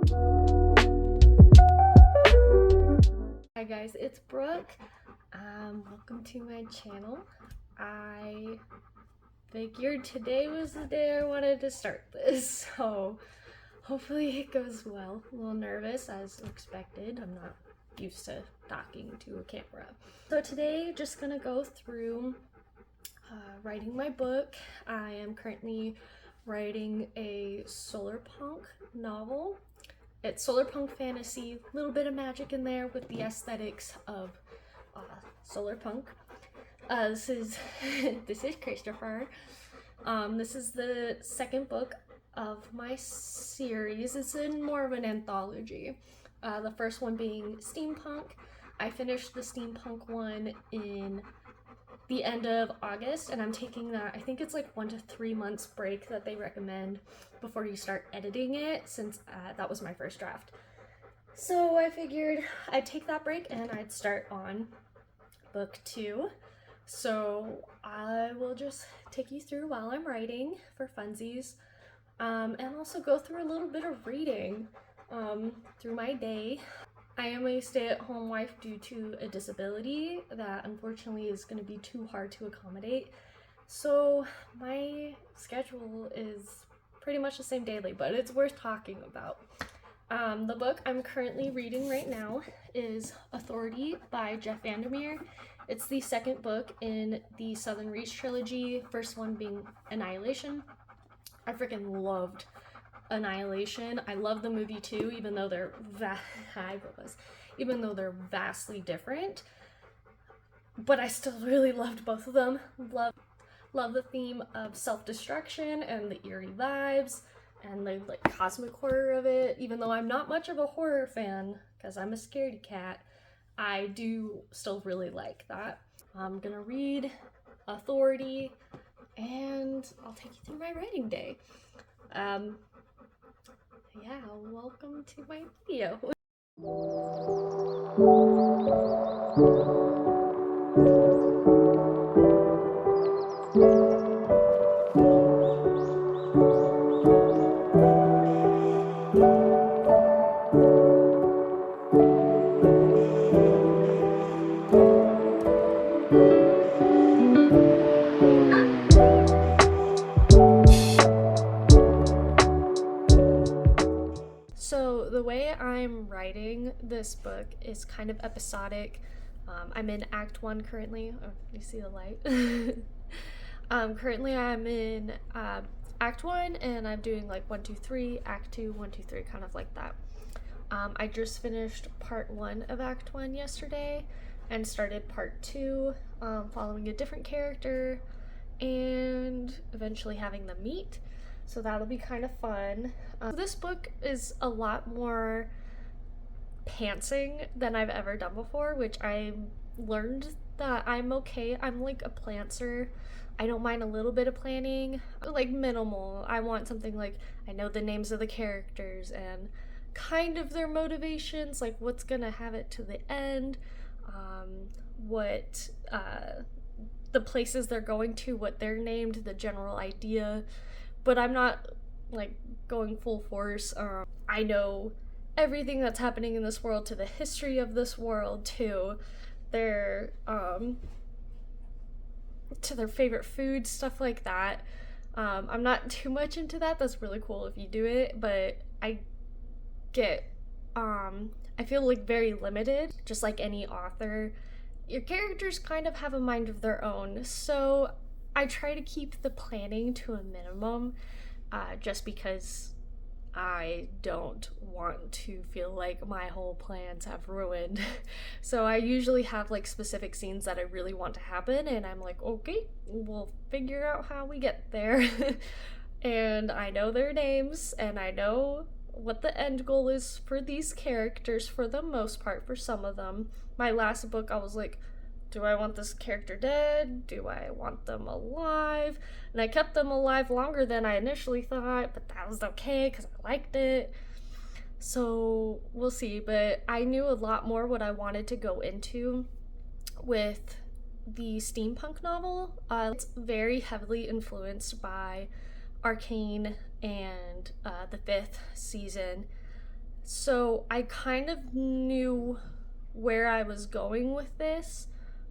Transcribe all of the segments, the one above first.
Hi guys, it's Brooke. Welcome to my channel. I figured today was the day I wanted to start this, so hopefully it goes well. A little nervous as expected. I'm not used to talking to a camera. So today, just gonna go through writing my book. I am currently writing a solar punk novel. It's solar punk fantasy, a little bit of magic in there with the aesthetics of solar punk. This is this is Christopher. This is the second book of my series. It's in more of an anthology. The first one being steampunk. I finished the steampunk one in the end of August, and I'm taking that, I think it's like 1 to 3 months break that they recommend before you start editing it, since that was my first draft. So I figured I'd take that break and I'd start on book 2. So I will just take you through while I'm writing for funsies, and also go through a little bit of reading through my day. I am a stay-at-home wife due to a disability that unfortunately is going to be too hard to accommodate. So my schedule is pretty much the same daily, but it's worth talking about. The book I'm currently reading right now is Authority by Jeff Vandermeer. It's the second book in the Southern Reach trilogy, first one being Annihilation. I freaking loved Annihilation. I love the movie too, even though they're vastly different. But I still really loved both of them. Love the theme of self-destruction and the eerie vibes and the like cosmic horror of it. Even though I'm not much of a horror fan because I'm a scaredy cat, I do still really like that. I'm gonna read Authority and I'll take you through my writing day. Yeah, welcome to my video. So the way I'm writing this book is kind of episodic. I'm in Act 1 currently. Oh, you see the light? Currently I'm in Act 1 and I'm doing like 1, 2, 3, Act 2, 1, 2, 3, kind of like that. I just finished part 1 of Act 1 yesterday and started part 2, following a different character and eventually having them meet. So that'll be kind of fun. This book is a lot more pantsing than I've ever done before, which I learned that I'm okay. I'm like a plantser. I don't mind a little bit of planning, like minimal. I want something like I know the names of the characters and kind of their motivations, like what's gonna have it to the end, what the places they're going to, what they're named, the general idea. But I'm not like going full force. I know everything that's happening in this world, to the history of this world, to their favorite food, stuff like that. I'm not too much into that. That's really cool if you do it, but I feel like very limited, just like any author. Your characters kind of have a mind of their own, so I try to keep the planning to a minimum, just because I don't want to feel like my whole plans have ruined. So I usually have like specific scenes that I really want to happen, and I'm like, okay, we'll figure out how we get there. And I know their names, and I know what the end goal is for these characters for the most part, for some of them. My last book, I was like, do I want this character dead? Do I want them alive? And I kept them alive longer than I initially thought, but that was okay because I liked it. So we'll see, but I knew a lot more what I wanted to go into with the steampunk novel. It's very heavily influenced by Arcane and the 5th season. So I kind of knew where I was going with this.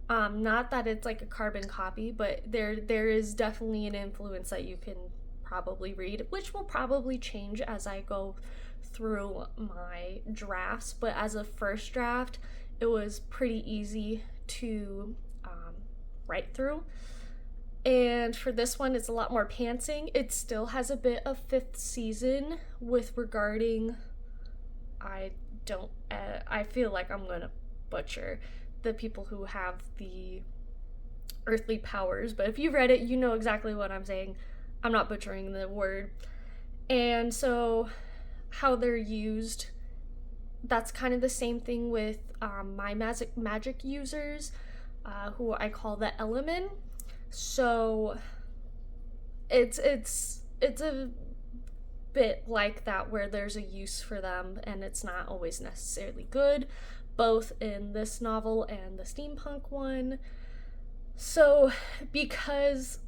Not that it's like a carbon copy, but there is definitely an influence that you can probably read, which will probably change as I go through my drafts. But as a first draft, it was pretty easy to write through. And for this one, it's a lot more pantsing. It still has a bit of fifth season with regarding, I feel like I'm gonna butcher the people who have the earthly powers, but if you read it, you know exactly what I'm saying. I'm not butchering the word. And so, how they're used, that's kind of the same thing with my magic users, who I call the Element. So it's a bit like that where there's a use for them and it's not always necessarily good, both in this novel and the steampunk one. So because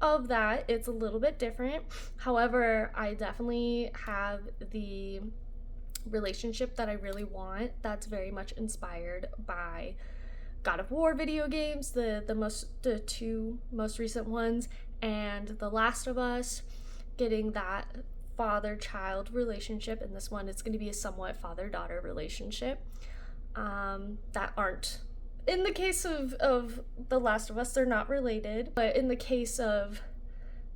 of that, it's a little bit different. However, I definitely have the relationship that I really want that's very much inspired by God of War video games, the two most recent ones, and The Last of Us, getting that father-child relationship. In this one, it's going to be a somewhat father-daughter relationship, that aren't, in the case of The Last of Us, they're not related, but in the case of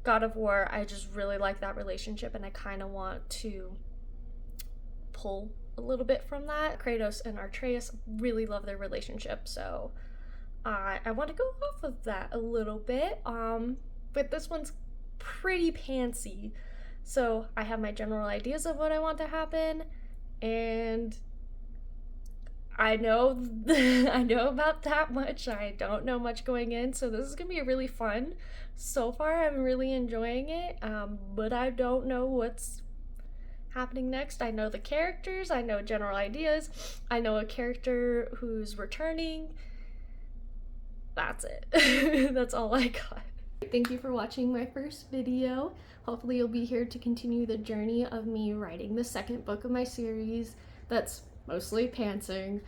God of War, I just really like that relationship and I kind of want to pull a little bit from that. Kratos and Atreus really love their relationship, so I want to go off of that a little bit. But this one's pretty pantsy, so I have my general ideas of what I want to happen, and I know I know about that much. I don't know much going in, so this is gonna be really fun. So far, I'm really enjoying it, but I don't know what's happening next. I know the characters, I know general ideas, I know a character who's returning. That's it. That's all I got. Thank you for watching my first video. Hopefully you'll be here to continue the journey of me writing the second book of my series that's mostly pantsing,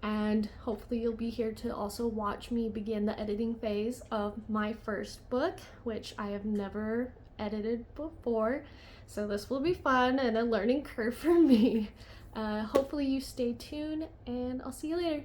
and hopefully you'll be here to also watch me begin the editing phase of my first book, which I have never edited before. So this will be fun and a learning curve for me. Hopefully you stay tuned, and I'll see you later.